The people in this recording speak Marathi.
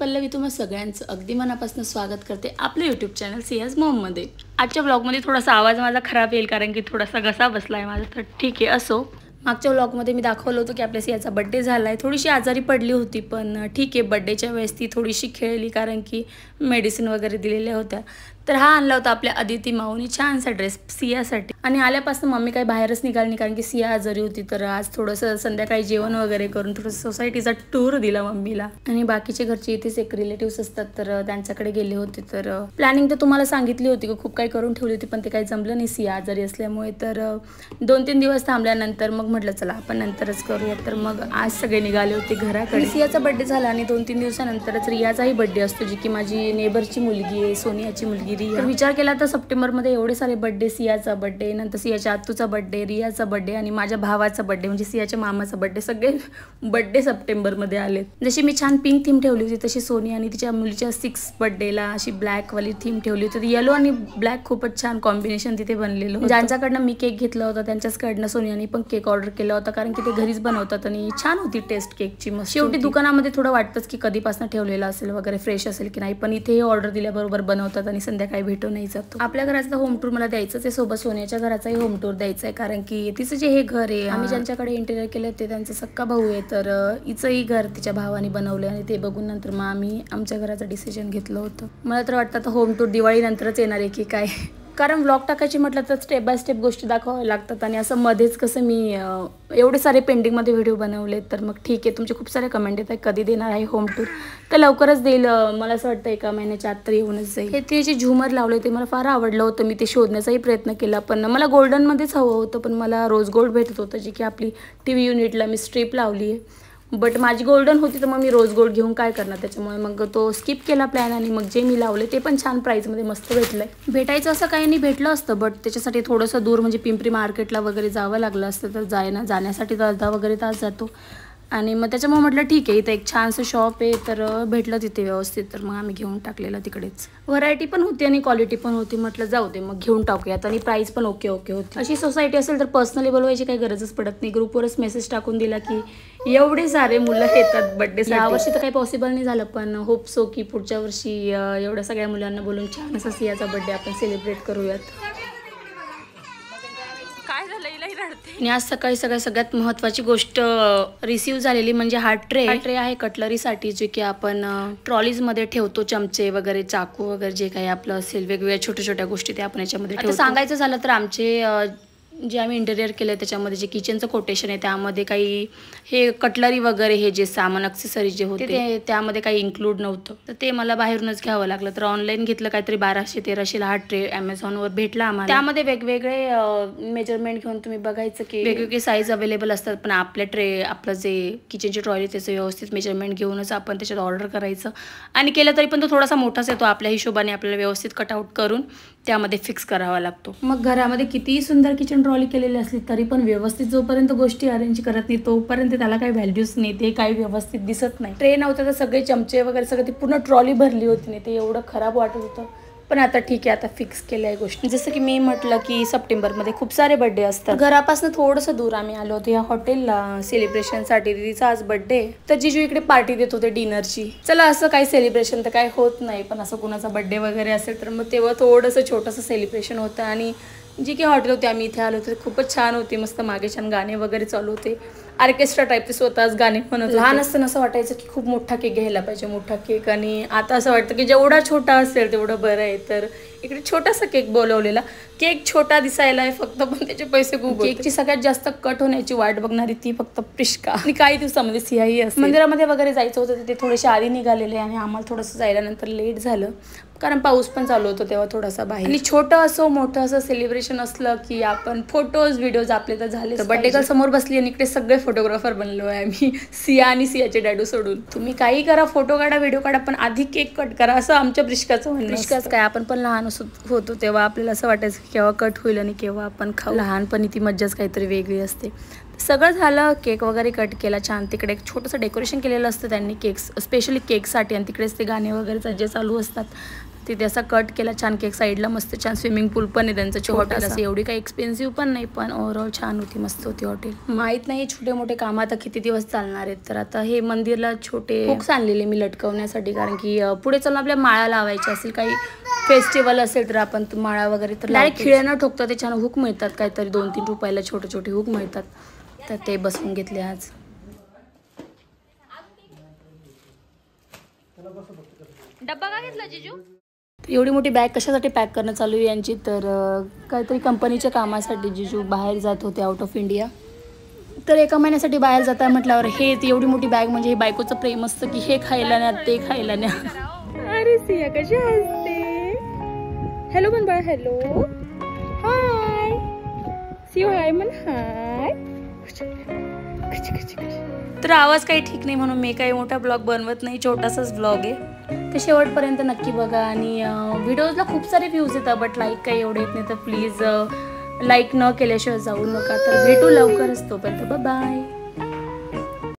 पल्लवी तुम्हा सगळ्यांचं अगदी मनापासून स्वागत करते आपल्या यूट्यूब चॅनल सियाज मॉममध्ये। आजच्या ब्लॉगमध्ये थोडासा आवाज माझा खराब येईल कारण की थोडासा घसा बसला आहे माझा, तर ठीक आहे असो। मागच्या व्लॉगमध्ये मी दाखवलं होतं की आपल्या सियाचा बड्डे झाला आहे। थोडीशी आजारी पडली होती पण ठीक आहे, बड्डेच्या वेळेस ती थोडीशी खेळली कारण की मेडिसिन वगैरे दिलेल्या होत्या। तर हा आणला होता आपल्या अदिती माऊनी छानसा ड्रेस सियासाठी, आणि आल्यापासून मम्मी काही बाहेरच निघाली नाही कारण की सिया आजारी होती। तर आज थोडंसं संध्याकाळी जेवण वगैरे करून थोडंसं सोसायटीचा टूर दिला मम्मीला, आणि बाकीचे घरचे इथेच एक रिलेटिव्स असतात तर त्यांच्याकडे गेले होते। तर प्लॅनिंग तर तुम्हाला सांगितली होती की खूप काही करून ठेवली होती पण ते काही जमलं नाही सिया आजारी असल्यामुळे। तर 2-3 दिवस थांबल्यानंतर मग म्हटलं चला आपण नंतरच करूया। तर मग आज सगळे निघाले होते घराकडे। सियाचा बड्डे झाला आणि 2-3 दिवसानंतरच रियाचाही बड्डे असतो, जी की माझी नेबरची मुलगी आहे, सोनियाची मुलगी रिया। तर विचार केला तर सप्टेंबरमध्ये एवढे सारे बड्डे, सियाचा बड्डे, नंतर सियाच्या आत्तूचा बड्डे, रियाचा बड्डे आणि माझ्या भावाचा बड्डे म्हणजे सियाच्या मामाचा बड्डे, सगळे बड्डे सप्टेंबरमध्ये आले। जशी मी छान पिंक थीम ठेवली होती तशी सोनिया आणि तिच्या मुलीच्या 6 बड्डेला अशी ब्लॅकवाली थीम ठेवली होती। येलो आणि ब्लॅक खूपच छान कॉम्बिनेशन तिथे बनलेलं होतं। ज्यांच्याकडनं मी केक घेतला होता त्यांच्याचकडनं सोनियाने पण केक ऑर्डर केला होता कारण की ते घरीच बनवतात आणि छान होती टेस्ट केकची मस्त। शेवटी दुकानामध्ये थोडं वाटतंच की कधीपासून ठेवलेलं असेल वगैरे, फ्रेश असेल की नाही, पण इथे ऑर्डर दिल्याबरोबर बनवतात आणि संध्याकाळी भेटूनही जातो। आपल्या घराचा होम टूर मला द्यायचंच आहे, सोबत सोन्याच्या घराचाही होम टूर द्यायचा आहे कारण की तिचं जे हे घर आहे, आम्ही ज्यांच्याकडे इंटेरियर केलं ते त्यांचा सक्का भाऊ आहे, तर हिचंही घर तिच्या भावाने बनवलं आणि ते बघून नंतर मग आम्ही आमच्या घराचं डिसिजन घेतलं होतं। मला तर वाटतं आता होम टूर दिवाळी नंतरच येणार आहे की काय, कारण व्लॉग टाकायची म्हटलं तर स्टेप बाय स्टेप गोष्टी दाखवाव्या लागतात आणि असं मध्येच कसं मी एवढे सारे पेंडिंगमध्ये व्हिडिओ बनवले। तर मग ठीक आहे, तुमचे खूप सारे कमेंट येत आहे कधी देणार आहे होम टूर, तर लवकरच देईल, मला असं वाटतं 1 महिन्याच्या आत तरी येऊनच जाईल। हे ते जे झुमर लावले ते मला फार आवडलं होतं, मी ते शोधण्याचाही प्रयत्न केला पण मला गोल्डनमध्येच हवं होतं, पण मला रोज गोल्ड भेटत होतं जे की आपली TV युनिटला मी स्ट्रीप लावली आहे, बट माझी गोल्डन होती तर मग मी रोज गोल्ड घेऊन काय करणार, त्याच्यामुळे मग तो स्किप केला प्लॅन। आणि मग जे मी लावले ते पण छान प्राईजमध्ये मस्त भेटलंय। भेटायचं असं काही नाही भेटलं असतं, बट त्याच्यासाठी थोडंसं दूर म्हणजे पिंपरी मार्केटला वगैरे जावं लागलं असतं, तर जाण्यासाठी तर अर्धा वगैरे तास जातो आणि मग त्याच्यामुळे म्हटलं ठीक आहे इथं एक छानसं शॉप आहे तर भेटलं तिथे व्यवस्थित, तर मग आम्ही घेऊन टाकलेलं तिकडेच। व्हरायटी पण होती आणि क्वालिटी पण होती, म्हटलं जाऊ दे मग घेऊन टाकूयात, आणि प्राईस पण ओके होती। अशी सोसायटी असेल तर पर्सनली बोलवायची काही गरजच पडत नाही, ग्रुपवरच मेसेज टाकून दिला की एवढे सारे मुलं येतात बड्डेसाठी। यावर्षी तर काही पॉसिबल नाही झालं पण होप सो की पुढच्या वर्षी एवढ्या सगळ्या मुलांना बोलून छान असा सियाचा बड्डे आपण सेलिब्रेट करूयात। काय झालं रडते। आणि आज सकाळी सगळ्यात महत्त्वाची गोष्ट रिसीव झालेली म्हणजे हा ट्रे आहे कटलरीसाठी, जे की आपण ट्रॉलीजमध्ये ठेवतो, चमचे वगैरे, चाकू वगैरे जे काही आपलं असेल वेगवेगळ्या छोट्या गोष्टी ते आपण याच्यामध्ये ठेवतो। सांगायचं झालं तर आमचे जे आम्ही इंटेरियर केलं त्याच्यामध्ये जे किचनचं कोटेशन आहे त्यामध्ये काही हे कटलरी वगैरे हे जे सामान ॲक्सेसरी जे होते ते त्यामध्ये काही इन्क्लूड नव्हतं, तर ते मला बाहेरूनच घ्यावं लागलं। तर ऑनलाईन घेतलं काहीतरी 1200-1300ला हा ट्रे ॲमेझॉनवर भेटला आम्हाला। त्यामध्ये वेगवेगळे मेजरमेंट घेऊन तुम्ही बघायचं की वेगवेगळे साईज अवेलेबल असतात, पण आपलं जे किचनची ट्रॉली त्याचं व्यवस्थित मेजरमेंट घेऊनच आपण त्याच्यात ऑर्डर करायचं, आणि केलं तरी पण तो थोडासा मोठाच येतो, आपल्या हिशोबाने आपल्याला व्यवस्थित कटआउट करून त्यामध्ये फिक्स करावा लागतो। मग घरामध्ये कितीही सुंदर किचन ट्रॉली केलेली असली तरी पण व्यवस्थित जोपर्यंत गोष्टी अरेंज करत नाही तोपर्यंत त्याला काही व्हॅल्यूच नाही, ते काही व्यवस्थित दिसत नाही। ट्रे नव्हतं तर सगळे चमचे वगैरे सगळं ती पूर्ण ट्रॉली भरली होती नाही, ते एवढं खराब वाटत होतं, पण आता ठीक आहे, आता फिक्स केल्या आहे गोष्टी। जसं की मी म्हटलं की सप्टेंबरमध्ये खूप सारे बड्डे असतात, घरापासून थोडंसं दूर आम्ही आलो होतो या हॉटेलला सेलिब्रेशनसाठी, तिचा आज बड्डे, तर जिजू इकडे पार्टी देत होते डिनरची। चला असं काही सेलिब्रेशन तर काही होत नाही, पण असं कुणाचा बड्डे वगैरे असेल तर मग तेव्हा थोडंसं छोटंसं सेलिब्रेशन होतं। आणि जी की हॉटेल होती आम्ही इथे आलो होते खूपच छान होती, मस्त मागे छान गाणे वगैरे चालू होते, ऑर्केस्ट्रा टाईप, ते स्वतःच गाणे म्हणत होते। लहान असताना असं वाटायचं की खूप मोठा केक घ्यायला पाहिजे, मोठा केक, आणि आता असं वाटतं की जेवढा छोटा असेल तेवढं बरं आहे। तर इकडे छोटासा केक बोलवलेला, केक छोटा दिसायला आहे फक्त, पण त्याचे पैसे खूप। केकची सगळ्यात जास्त कट होण्याची वाट बघणारी ती फक्त प्रिष्का, आणि काही दिवसामध्ये सियाही असते। मंदिरामध्ये वगैरे जायचं होतं तर ते थोडेसे आधी निघालेले आणि आम्हाला थोडंसं जायला नंतर लेट झालं कारण पाऊस पण चालू होतो तेव्हा थोडासा बाहेर। आणि छोटं असो मोठं असं सेलिब्रेशन असलं की आपण फोटोज व्हिडिओज आपले तर झाले। बर्थडे गर्ल समोर बसली आणि इकडे सगळे फोटोग्राफर बनलो आहे आम्ही, सिया आणि सियाचे डॅडू सोडून। तुम्ही काही करा, फोटो काढा, व्हिडिओ काढा, पण आधी केक कट करा, असं आमच्या प्रिष्काचं म्हणणं। प्रिष्काच काय, आपण पण लहान होतो तेव्हा आपल्याला असं वाटायचं की केव्हा कट होईल आणि केव्हा आपण खाऊ, लहानपणी ती मज्जाच काहीतरी वेगळी असते। सगळं झालं, केक वगैरे कट केला छान, तिकडे एक छोटंसं डेकोरेशन केलेलं असतं त्यांनी केक्स स्पेशली केकसाठी, आणि तिकडेच ते गाणे वगैरे जे चालू असतात तिथे असा कट केला छान केक साईडला, मस्त छान स्विमिंग पूल पण आहे त्यांचं छोटं असं, एवढी काही एक्सपेन्सिव्ह पण नाही, पण ओव्हरऑल छान होती, मस्त होती हॉटेल. माहीत नाही छोटे मोठे काम आता किती दिवस चालणार आहेत. तर आता हे मंदिरला छोटे हुक्स आणलेले मी लटकवण्यासाठी, कारण की पुढे चालून आपल्या माळा लावायच्या असेल, काही फेस्टिवल असेल तर आपण माळा वगैरे तर डायरेक्ट खिळ्यानं ठोकतात, ते छान हुक मिळतात, काहीतरी 2-3 रुपयाला छोटे छोटे हुक मिळतात, तर ते बसवून घेतले आज. डब्बा का घेतला जिजू? एवढी मोठी बॅग कशासाठी पॅक करणं चालू आहे यांची, तर काहीतरी कंपनीच्या कामासाठी जिजू बाहेर जात होते, आउट ऑफ इंडिया. तर एका महिन्यासाठी बाहेर जाता म्हटल्यावर हे एवढी मोठी बॅग, म्हणजे हे बायकोचं प्रेम असतं की हे खायला न्या ते खायला न्या. अरे सिया कशी हसते. हॅलो म्हण बाळा, हॅलो, हाय सियो, हाय म्हण, हाय. तर आवाज काही ठीक नाही म्हणून मी काही मोठा ब्लॉग बनवत नाही, छोटासाच ब्लॉग आहे. तर शेवटपर्यंत नक्की बघा. आणि व्हिडिओजला खूप सारे व्ह्यूज येतात, बट लाईक काही एवढे येत नाही, तर प्लीज लाईक न केल्याशिवाय जाऊ नका. तर भेटू लवकरच, तोपर्यंत बाय बाय.